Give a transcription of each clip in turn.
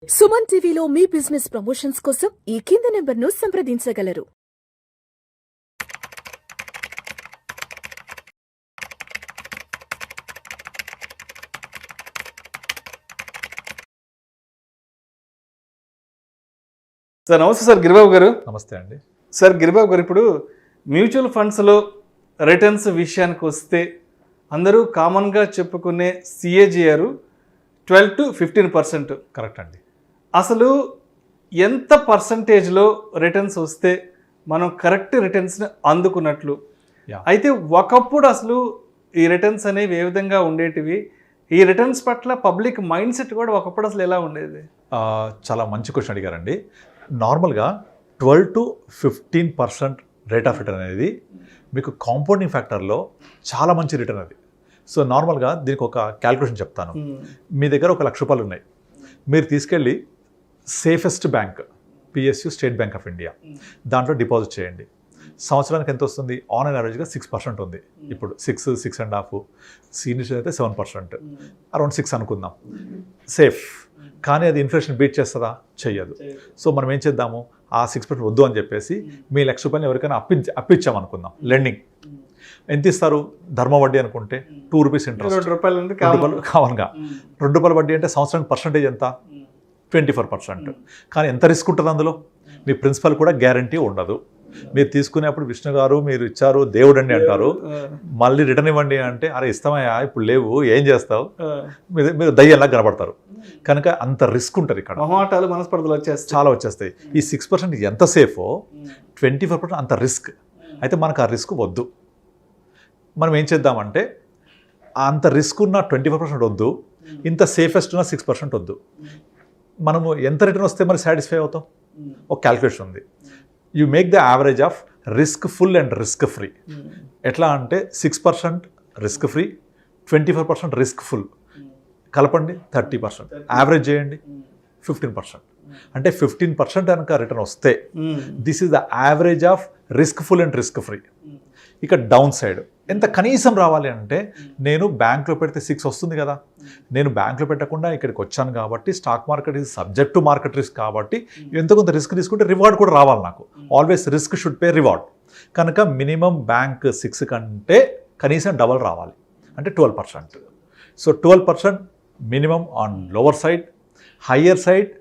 సుమన్ టీవీలో మీ business promotions కోసం ఈ కింది నెంబర్ను సంప్రదించగలరు. సార్ నమస్తే సార్ గిరిబాబు గారు. నమస్తే అండి. సార్ గిరిబాబు గారు, ఇప్పుడు మ్యూచువల్ ఫండ్స్లో రిటర్న్స్ విషయానికి వస్తే అందరూ కామన్గా చెప్పుకునే CAGR 12 to 15%. కరెక్ట్ అండి. అసలు ఎంత పర్సంటేజ్లో రిటర్న్స్ వస్తే మనం కరెక్ట్ రిటర్న్స్ని అందుకున్నట్లు? అయితే ఒకప్పుడు అసలు ఈ రిటర్న్స్ అనేవి ఏ విధంగా ఉండేటివి? ఈ రిటర్న్స్ పట్ల పబ్లిక్ మైండ్ సెట్ కూడా ఒకప్పుడు అసలు ఎలా ఉండేది? చాలా మంచి క్వశ్చన్ అడిగారండి. నార్మల్గా 12 to 15% రేట్ ఆఫ్ రిటర్న్ అనేది మీకు కాంపౌండింగ్ ఫ్యాక్టర్లో చాలా మంచి రిటర్న్ అది. సో నార్మల్గా దీనికి ఒక క్యాల్కులేషన్ చెప్తాను. మీ దగ్గర ₹1,00,000 ఉన్నాయి. మీరు తీసుకెళ్ళి safest bank PSU state bank of India దాంట్లో డిపాజిట్ చేయండి. సంవత్సరానికి ఎంత వస్తుంది? ఆన్ అండ్ యావరేజ్గా 6% ఉంది. ఇప్పుడు 6.5 సీనియర్స్ అయితే 7%, అరౌండ్ 6 అనుకుందాం. సేఫ్. కానీ అది ఇన్ఫ్లేషన్ బీట్ చేస్తుందా? చెయ్యదు. సో మనం ఏం చేద్దాము, ఆ 6% వద్దు అని చెప్పేసి మీ ₹1,00,000 ఎవరికైనా అప్పిచ్చామనుకుందాం. లెండింగ్ ఎంత ఇస్తారు? ధర్మ వడ్డీ అనుకుంటే ₹2 ఇంట్రెస్ట్. ₹2 కామన్గా. ₹2 వడ్డీ అంటే సంవత్సరానికి పర్సంటేజ్ ఎంత? 24%. కానీ ఎంత రిస్క్ ఉంటుంది అందులో? మీ ప్రిన్సిపల్ కూడా గ్యారంటీ ఉండదు. మీరు తీసుకునేప్పుడు విష్ణు గారు మీరు ఇచ్చారు దేవుడు అండి అంటారు, మళ్ళీ రిటర్న్ ఇవ్వండి అంటే అరే ఇస్తామయ్యా ఇప్పుడు లేవు ఏం చేస్తావు, మీరు దయ్యంలా కనబడతారు. కనుక అంత రిస్క్ ఉంటుంది ఇక్కడ. మనస్పర్ధలు వచ్చేస్తాయి, చాలా వచ్చేస్తాయి. ఈ 6% ఎంత సేఫో 24% అంత రిస్క్. అయితే మనకు ఆ రిస్క్ వద్దు. మనం ఏం చేద్దామంటే అంత రిస్క్ ఉన్న 24% వద్దు, ఇంత సేఫెస్ట్ ఉన్న 6% వద్దు. మనము ఎంత రిటర్న్ వస్తే మరి సాటిస్ఫై అవుతాం? ఒక క్యాల్కులేషన్ ఉంది. You make the average of risk full and risk free. ఎట్లా అంటే 6% రిస్క్ ఫ్రీ, 24% రిస్క్ ఫుల్ కలపండి 30%, యావరేజ్ చేయండి 15%. అంటే 15% కనుక రిటర్న్ వస్తే this is the average of risk full and risk free. ఇక డౌన్ సైడ్ ఎంత కనీసం రావాలి అంటే, నేను బ్యాంక్లో పెడితే 6 వస్తుంది కదా, నేను బ్యాంక్లో పెట్టకుండా ఇక్కడికి వచ్చాను కాబట్టి stock market is subject to market risk కాబట్టి ఎంత కొంత రిస్క్ తీసుకుంటే రివార్డ్ కూడా రావాలి నాకు. Always risk should pay reward. కనుక మినిమం బ్యాంక్ 6 కంటే కనీసం డబల్ రావాలి అంటే 12%. So 12% minimum on lower side, higher side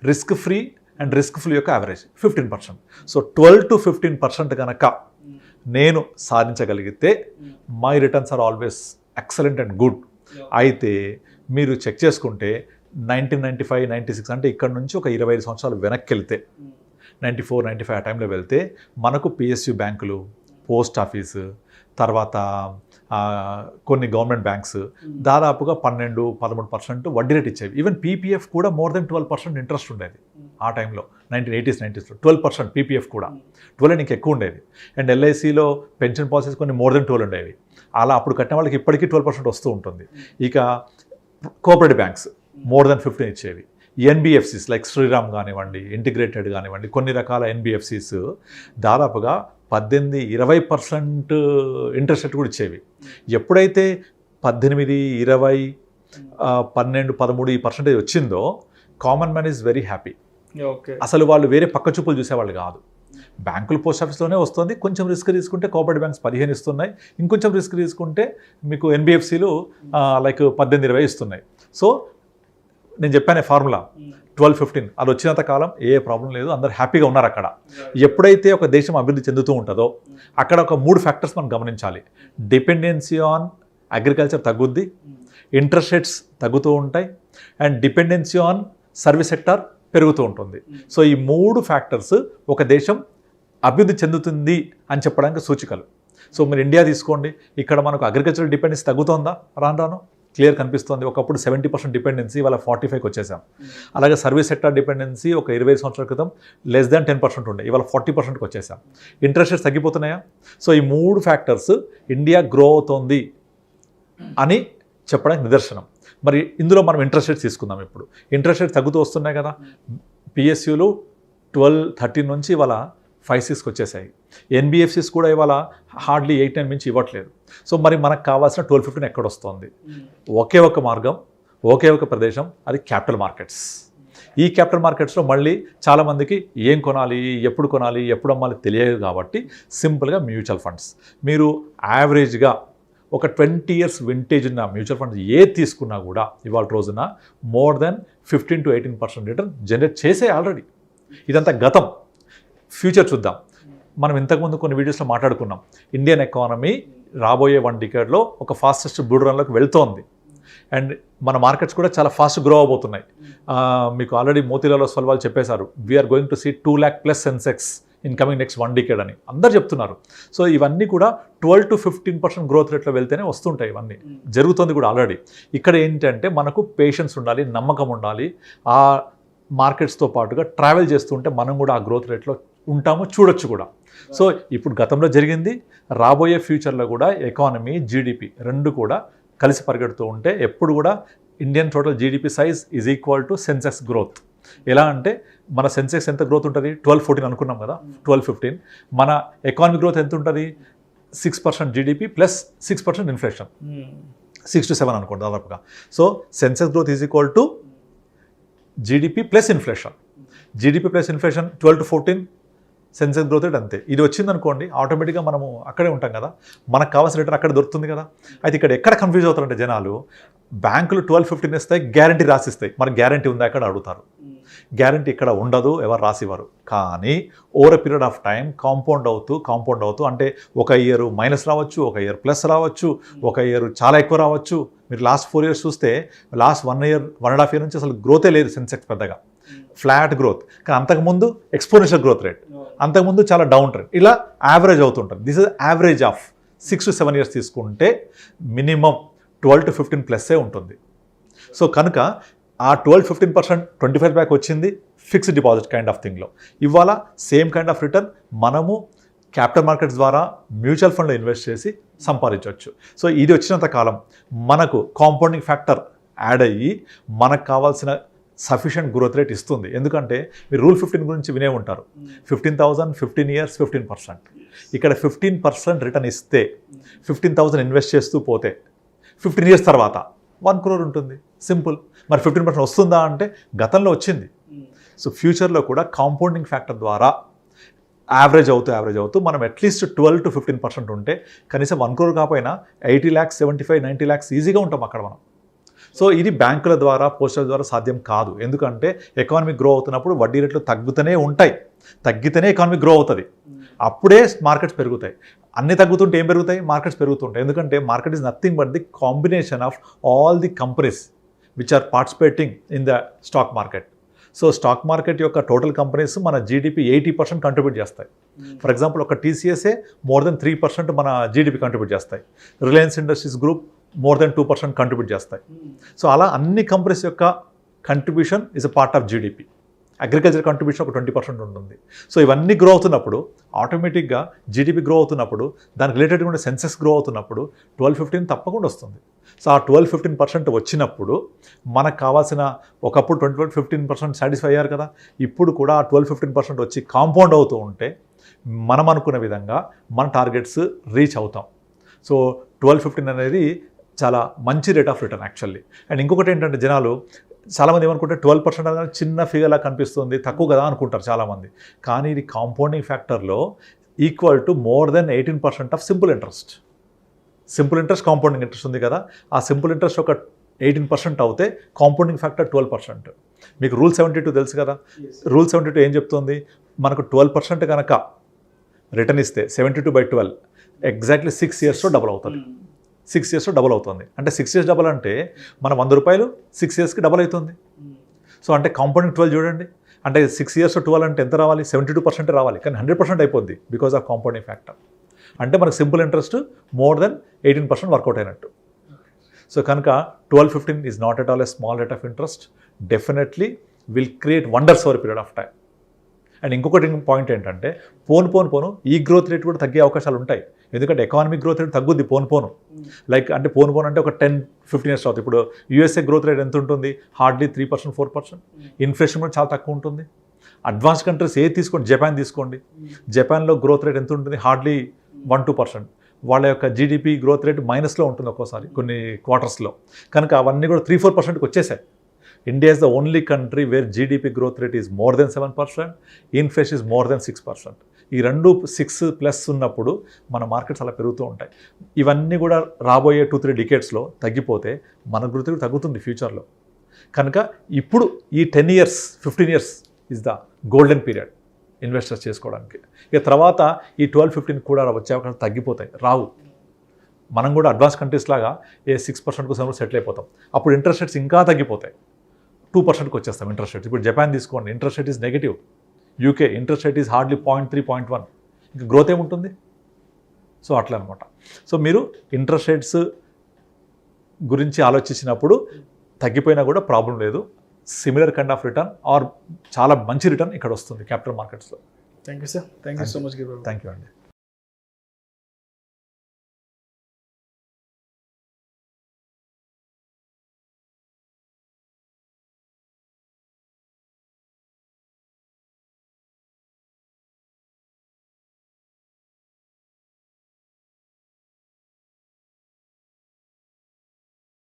risk free and risk free యొక్క యావరేజ్ 15%. సో 12 to 15% కనుక నేను సాధించగలిగితే my returns are always excellent and good. అయితే మీరు చెక్ చేసుకుంటే 1995, 96 అంటే ఇక్కడ నుంచి ఒక 25 సంవత్సరాలు వెనక్కి వెళ్తే 94, 95 ఆ టైంలో వెళ్తే మనకు PSU బ్యాంకులు, పోస్ట్ ఆఫీసు, తర్వాత కొన్ని గవర్నమెంట్ బ్యాంక్స్ దాదాపుగా 12-13% వడ్డీ రేట్ ఇచ్చేవి. ఈవెన్ PPF కూడా మోర్ దెన్ 12% ఇంట్రెస్ట్ ఉండేది ఆ టైంలో. 1980s, 90s 12% PPF కూడా 12 నీకు ఎక్కువ ఉండేది. అండ్ LICలో పెన్షన్ పాలసీస్ కొన్ని మోర్ దెన్ 12 ఉండేవి. అలా అప్పుడు కట్టిన వాళ్ళకి ఇప్పటికీ 12% వస్తూ ఉంటుంది. ఇక కోఆపరేటివ్ బ్యాంక్స్ మోర్ దెన్ 15 ఇచ్చేవి. NBFCs లైక్ శ్రీరామ్ కానివ్వండి, ఇంటిగ్రేటెడ్ కానివ్వండి, కొన్ని రకాల NBFCs దాదాపుగా 18-20% ఇంట్రెస్ట్ రేట్ కూడా ఇచ్చేవి. ఎప్పుడైతే 18, 20, 12, 13 ఈ పర్సెంటేజ్ వచ్చిందో common man is very happy. అసలు వాళ్ళు వేరే పక్క చూపులు చూసేవాళ్ళు కాదు. బ్యాంకులు పోస్ట్ ఆఫీస్లోనే వస్తుంది. కొంచెం రిస్క్ తీసుకుంటే కోఆపరేటివ్ బ్యాంక్స్ 15 ఇస్తున్నాయి, ఇంకొంచెం రిస్క్ తీసుకుంటే మీకు NBFCలు లైక్ 18-20 ఇస్తున్నాయి. సో నేను చెప్పాను ఫార్ములా 12-15 అది వచ్చినంత కాలం ఏ ప్రాబ్లం లేదు, అందరు హ్యాపీగా ఉన్నారు అక్కడ. ఎప్పుడైతే ఒక దేశం అభివృద్ధి చెందుతూ ఉంటుందో అక్కడ ఒక 3 ఫ్యాక్టర్స్ మనం గమనించాలి. డిపెండెన్సీ ఆన్ అగ్రికల్చర్ తగ్గుద్ది, ఇంట్రెస్ట్ రేట్స్ తగ్గుతూ ఉంటాయి, and dependency on service sector పెరుగుతూ ఉంటుంది. సో ఈ 3 ఫ్యాక్టర్స్ ఒక దేశం అభివృద్ధి చెందుతుంది అని చెప్పడానికి సూచికలు. సో మీరు ఇండియా తీసుకోండి, ఇక్కడ మనకు అగ్రికల్చరల్ డిపెండెన్సీ తగ్గుతుందా? రాను క్లియర్ కనిపిస్తుంది. ఒకప్పుడు 70% డిపెండెన్సీ, వాళ్ళ 45కి వచ్చేసాం. అలాగే సర్వీస్ సెక్టర్ డిపెండెన్సీ ఒక 20 సంవత్సరాల క్రితం లెస్ దాన్ 10% ఉండే, ఇవాళ 40%కి వచ్చేసాం. Interest rates తగ్గిపోతున్నాయా? సో ఈ 3 ఫ్యాక్టర్స్ ఇండియా గ్రో అవుతోంది అని చెప్పడానికి నిదర్శనం. మరి ఇందులో మనం ఇంట్రెస్ట్ రేట్స్ తీసుకుందాం. ఇప్పుడు ఇంట్రెస్ట్ రేట్స్ తగ్గుతూ వస్తున్నాయి కదా. PSUలు 12-13 నుంచి ఇవాళ 5-6కి వచ్చేసాయి. NBFCs కూడా ఇవాళ హార్డ్లీ 8-9 మించి ఇవ్వట్లేదు. సో మరి మనకు కావాల్సిన 12-15 ఎక్కడ వస్తుంది? ఒకే ఒక మార్గం, ఒకే ఒక ప్రదేశం, అది క్యాపిటల్ మార్కెట్స్. ఈ క్యాపిటల్ మార్కెట్స్లో మళ్ళీ చాలామందికి ఏం కొనాలి, ఎప్పుడు అమ్మాలి తెలియదు కాబట్టి సింపుల్గా మ్యూచువల్ ఫండ్స్ మీరు యావరేజ్గా ఒక 20 years వింటేజ్ ఉన్న మ్యూచువల్ ఫండ్స్ ఏది తీసుకున్నా కూడా ఇవాళ రోజున more than 15 to 18% return generate చేసే ఆల్రెడీ. ఇదంతా గతం. ఫ్యూచర్ చూద్దాం. మనం ఇంతకుముందు కొన్ని వీడియోస్లో మాట్లాడుకున్నాం, ఇండియన్ ఎకానమీ రాబోయే 1 decade ఒక ఫాస్టెస్ట్ బుల్ రన్లోకి వెళ్తోంది. అండ్ మన మార్కెట్స్ కూడా చాలా ఫాస్ట్ గ్రో అవబోతున్నాయి. మీకు ఆల్రెడీ మోతీలాల్ ఒస్వాల్ వాళ్ళు చెప్పేశారు, we are going to see 2 lakh plus Sensex in coming next 1 decade అని అందరు చెప్తున్నారు. సో ఇవన్నీ కూడా 12 to 15% గ్రోత్ రేట్లో వెళ్తేనే వస్తుంటాయి. ఇవన్నీ జరుగుతుంది కూడా ఆల్రెడీ. ఇక్కడ ఏంటంటే మనకు పేషెన్స్ ఉండాలి, నమ్మకం ఉండాలి. ఆ మార్కెట్స్తో పాటుగా ట్రావెల్ చేస్తుంటే మనం కూడా ఆ గ్రోత్ రేట్లో ఉంటాము, చూడొచ్చు కూడా. సో ఇప్పుడు గతంలో జరిగింది, రాబోయే ఫ్యూచర్లో కూడా ఎకానమీ, జీడిపి రెండు కూడా కలిసి పరిగెడుతూ ఉంటే ఎప్పుడు కూడా Indian total GDP size is equal to Sensex growth. ఎలా అంటే మన సెన్సెక్స్ ఎంత గ్రోత్ ఉంటుంది, 12-14 అనుకున్నాం కదా, 12-15. మన ఎకానమీ గ్రోత్ ఎంత ఉంటుంది, 6% జీడిపి ప్లస్ 6% ఇన్ఫ్లేషన్, 6 to 7 అనుకోండి దాదాపుగా. So Sensex growth is equal to GDP plus inflation. GDP plus inflation 12 to 14, Sensex growth rate అంతే. ఇది వచ్చిందనుకోండి ఆటోమేటిక్గా మనము అక్కడే ఉంటాం కదా, మనకు కావాల్సిన రిటర్న్ అక్కడ దొరుకుతుంది కదా. అయితే ఇక్కడ ఎక్కడ కన్ఫ్యూజ్ అవుతారంటే జనాలు, బ్యాంకులు 12-15 ఇస్తాయి, గ్యారంటీ రాసిస్తాయి. మనకు గ్యారంటీ ఉందా అక్కడ అడుగుతారు. గ్యారంటీ ఇక్కడ ఉండదు, ఎవరు రాసివ్వరు. కానీ over a period of time compound అవుతూ అంటే ఒక ఇయర్ మైనస్ రావచ్చు, ఒక ఇయర్ ప్లస్ రావచ్చు, ఒక ఇయర్ చాలా ఎక్కువ రావచ్చు. మీరు లాస్ట్ 4 years చూస్తే లాస్ట్ 1 year 1.5 year నుంచి అసలు గ్రోతే లేదు సెన్సెక్స్ పెద్దగా, ఫ్లాట్ గ్రోత్. కానీ అంతకుముందు ఎక్స్పోనెన్షియల్ గ్రోత్ రేట్, అంతకుముందు చాలా డౌన్ ట్రెండ్, ఇలా యావరేజ్ అవుతుంటుంది. This is average of 6 to 7 years తీసుకుంటే మినిమం 12 to 15 ప్లస్సే ఉంటుంది. సో కనుక ఆ 12-15% 25 బ్యాక్ వచ్చింది ఫిక్స్డ్ డిపాజిట్ కైండ్ ఆఫ్ థింగ్లో. ఇవాళ సేమ్ కైండ్ ఆఫ్ రిటర్న్ మనము క్యాపిటల్ మార్కెట్స్ ద్వారా మ్యూచువల్ ఫండ్లో ఇన్వెస్ట్ చేసి సంపాదించవచ్చు. సో ఇది వచ్చినంత కాలం మనకు కాంపౌండింగ్ ఫ్యాక్టర్ యాడ్ అయ్యి మనకు కావాల్సిన సఫిషియంట్ గ్రోత్ రేట్ ఇస్తుంది. ఎందుకంటే మీరు రూల్ 15 గురించి వినే ఉంటారు, 15,000 15 years 15%. ఇక్కడ 15% రిటర్న్ ఇస్తే 15,000 ఇన్వెస్ట్ చేస్తూ పోతే 15 years తర్వాత 1 crore ఉంటుంది. సింపుల్. మరి 15% వస్తుందా అంటే గతంలో వచ్చింది. సో ఫ్యూచర్లో కూడా కాంపౌండింగ్ ఫ్యాక్టర్ ద్వారా యావరేజ్ అవుతూ మనం అట్లీస్ట్ 12 to 15% ఉంటే కనీసం 1 crore కాకపోయినా 80 lakhs 75 90 lakhs ఈజీగా ఉంటాం అక్కడ మనం. సో ఇది బ్యాంకుల ద్వారా, పోస్టుల ద్వారా సాధ్యం కాదు. ఎందుకంటే ఎకానమీ గ్రో అవుతున్నప్పుడు వడ్డీ రేట్లు తగ్గుతూనే ఉంటాయి, తగ్గితేనే ఎకానమీ గ్రో అవుతుంది, అప్పుడే మార్కెట్స్ పెరుగుతాయి. అన్ని తగ్గుతుంటే ఏం పెరుగుతాయి, మార్కెట్స్ పెరుగుతుంటాయి. ఎందుకంటే market is nothing but the combination of all the companies which are participating in the stock market. So stock market యొక్క టోటల్ కంపెనీస్ మన జీడిపి 80% కంట్రిబ్యూట్ చేస్తాయి. ఫర్ ఎగ్జాంపుల్ ఒక టీసీఎస్ఏ మోర్ దెన్ 3% మన జీడిపి కంట్రిబ్యూట్ చేస్తాయి. Reliance Industries group more than 2% contribute చేస్తాయి. So అలా అన్ని కంపెనీస్ యొక్క contribution is a part of GDP. Agriculture contribution ఒక 20% ఉంటుంది. సో ఇవన్నీ గ్రో అవుతున్నప్పుడు ఆటోమేటిక్గా జీడిపి గ్రో అవుతున్నప్పుడు దానికి రిలేటెడ్గా ఉండే సెన్సెక్స్ గ్రో అవుతున్నప్పుడు 12-15 తప్పకుండా వస్తుంది. సో ఆ 12-15% వచ్చినప్పుడు మనకు కావాల్సిన, ఒకప్పుడు 20-15% సాటిస్ఫై అయ్యారు కదా, ఇప్పుడు కూడా ఆ 12-15% వచ్చి కాంపౌండ్ అవుతూ ఉంటే మనం అనుకున్న విధంగా మన టార్గెట్స్ రీచ్ అవుతాం. సో 12-15 అనేది చాలా మంచి rate of return actually. And ఇంకొకటి ఏంటంటే జనాలు చాలామంది ఏమనుకుంటే 12% అనేది చిన్న ఫిగర్లా కనిపిస్తుంది, తక్కువ కదా అనుకుంటారు చాలామంది. కానీ ఇది కాంపౌండింగ్ ఫ్యాక్టర్లో equal to more than 18% of simple interest. Simple interest, compounding interest ఉంది కదా, ఆ సింపుల్ ఇంట్రెస్ట్ ఒక 18% అవుతే కాంపౌండింగ్ ఫ్యాక్టర్ 12%. మీకు రూల్ 72 తెలుసు కదా, రూల్ 72 ఏం చెప్తుంది, మనకు 12% కనుక రిటర్న్ ఇస్తే 72/12 ఎగ్జాక్ట్లీ 6 yearsలో డబుల్ అవుతుంది. 6 yearsలో డబుల్ అవుతుంది. అంటే 6 years డబుల్ అంటే మన 100 రూపాయలు 6 yearsకి డబుల్ అవుతుంది. సో అంటే కాంపౌండింగ్ 12 చూడండి, అంటే 6 years 12 అంటే ఎంత రావాలి, 72% రావాలి. కానీ 100% అయిపోద్ది బికాస్ ఆఫ్ కాంపౌండింగ్ ఫ్యాక్టర్. అంటే మనకు simple interest more than 18% work out అయినట్టు. సో కనుక 12-15 is not at all a small rate of interest, definitely will create wonders over period of time. And ఇంకొకటి పాయింట్ ఏంటంటే పోను ఈ గ్రోత్ రేట్ కూడా తగ్గే అవకాశాలు ఉంటాయి. ఎందుకంటే ఎకానమిక్ గ్రోత్ రేట్ తగ్గుద్ది పోను లైక్ అంటే పోను అంటే ఒక 10-15 years అవుతుంది. ఇప్పుడు యూఎస్ఏ గ్రోత్ రేట్ ఎంత ఉంటుంది, హార్డ్లీ 3% 4%. ఇన్ఫ్లేషన్ కూడా చాలా తక్కువ ఉంటుంది. అడ్వాన్స్ కంట్రీస్ ఏది తీసుకోండి, జపాన్ తీసుకోండి, జపాన్లో గ్రోత్ రేట్ ఎంత ఉంటుంది, హార్డ్లీ 1-2%. వాళ్ళ యొక్క జీడిపి గ్రోత్ రేట్ మైనస్లో ఉంటుంది ఒక్కోసారి కొన్ని క్వార్టర్స్లో. కనుక అవన్నీ కూడా 3-4%కి వచ్చేసాయి. India is the only country where GDP growth rate is more than 7%, inflation is more than 6%. ఈ రెండు 6+ ఉన్నప్పుడు మన మార్కెట్స్ అలా పెరుగుతూ ఉంటాయి. ఇవన్నీ కూడా రాబోయే 2-3 డికేట్స్లో తగ్గిపోతే మన గ్రోత్ రేట్ తగ్గుతుంది ఫ్యూచర్లో. కనుక ఇప్పుడు ఈ 10 years 15 years is the golden period investors చేసుకోవడానికి. ఇక తర్వాత ఈ 12-15 కూడా వచ్చే అవకాశం తగ్గిపోతాయి, రావు. మనం కూడా అడ్వాన్స్ కంట్రీస్ లాగా 6% కోసం సెటిల్ అయిపోతాం. అప్పుడు ఇంట్రెస్ట్ రేట్స్ ఇంకా తగ్గిపోతాయి, 2%కి వచ్చేస్తాం ఇంట్రెస్ట్ రేట్స్. ఇప్పుడు జపాన్ తీసుకోండి, interest rate is negative. UK interest rate is hardly 0.3, 0.1. ఇంకా గ్రోత్ ఏముంటుంది? సో అట్లా అనమాట. సో మీరు ఇంట్రెస్ట్ రేట్స్ గురించి ఆలోచించినప్పుడు తగ్గిపోయినా కూడా ప్రాబ్లం లేదు. Similar kind of return or చాలా మంచి రిటర్న్ ఇక్కడ వస్తుంది క్యాపిటల్ మార్కెట్స్లో. Thank you sir, thank you so much. Thank you అండి.